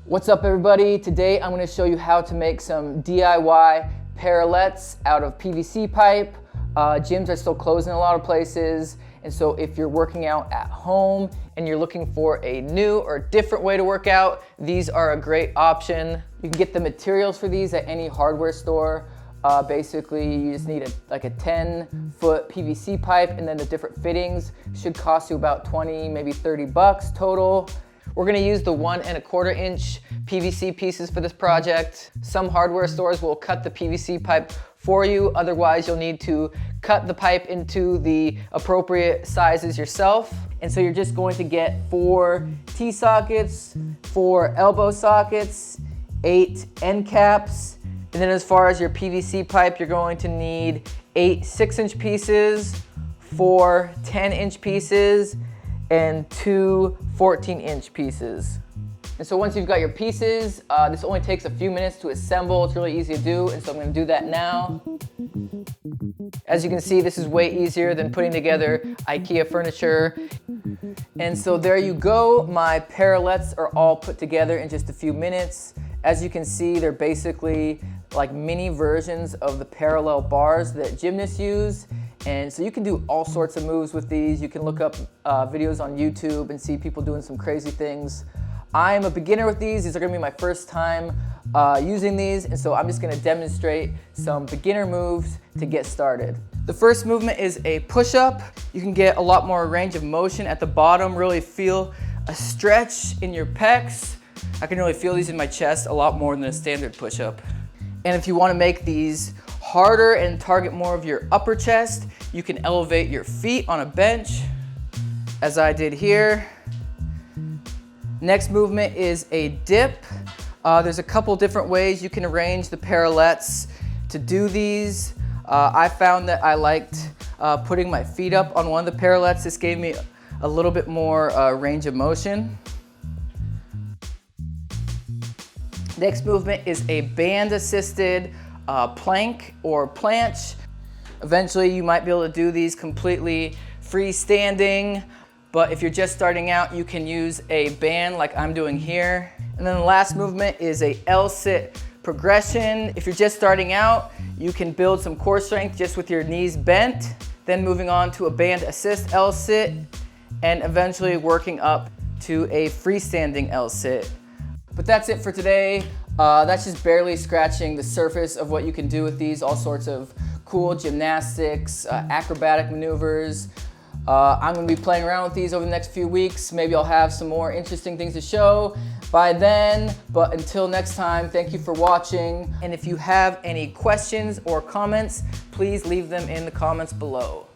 What's up everybody? Today I'm going to show you how to make some DIY parallettes out of PVC pipe. Gyms are still closed in a lot of places, and so if you're working out at home and you're looking for a new or different way to work out, these are a great option. You can get the materials for these at any hardware store. Basically you just need a 10-foot PVC pipe, and then the different fittings should cost you about 20, maybe 30 bucks total. We're gonna use the 1 1/4 inch PVC pieces for this project. Some hardware stores will cut the PVC pipe for you. Otherwise, you'll need to cut the pipe into the appropriate sizes yourself. And so you're just going to get 4 T-sockets, 4 elbow sockets, 8 end caps. And then as far as your PVC pipe, you're going to need 8 6-inch pieces, 4 10-inch pieces, and 2 14-inch pieces. And so once you've got your pieces, this only takes a few minutes to assemble. It's really easy to do, and so I'm gonna do that now. As you can see, this is way easier than putting together IKEA furniture. And so there you go. My parallettes are all put together in just a few minutes. As you can see, they're basically like mini versions of the parallel bars that gymnasts use. And so you can do all sorts of moves with these. You can look up videos on YouTube and see people doing some crazy things. I'm a beginner with these. These are gonna be my first time using these, and so I'm just gonna demonstrate some beginner moves to get started. The first movement is a push-up. You can get a lot more range of motion at the bottom, really feel a stretch in your pecs. I can really feel these in my chest a lot more than a standard push-up. And if you wanna make these harder and target more of your upper chest, you can elevate your feet on a bench, as I did here. Next movement is a dip. There's a couple different ways you can arrange the parallettes to do these. I found that I liked putting my feet up on one of the parallettes. This gave me a little bit more range of motion. Next movement is a band-assisted plank or planche. Eventually you might be able to do these completely freestanding, but if you're just starting out, you can use a band like I'm doing here. And then the last movement is a Lsit progression. If you're just starting out, you can build some core strength just with your knees bent, then moving on to a band assist Lsit, and eventually working up to a freestanding Lsit. But that's it for today. That's just barely scratching the surface of what you can do with these, all sorts of cool gymnastics, acrobatic maneuvers. I'm gonna be playing around with these over the next few weeks. Maybe I'll have some more interesting things to show by then, but until next time, thank you for watching. And if you have any questions or comments, please leave them in the comments below.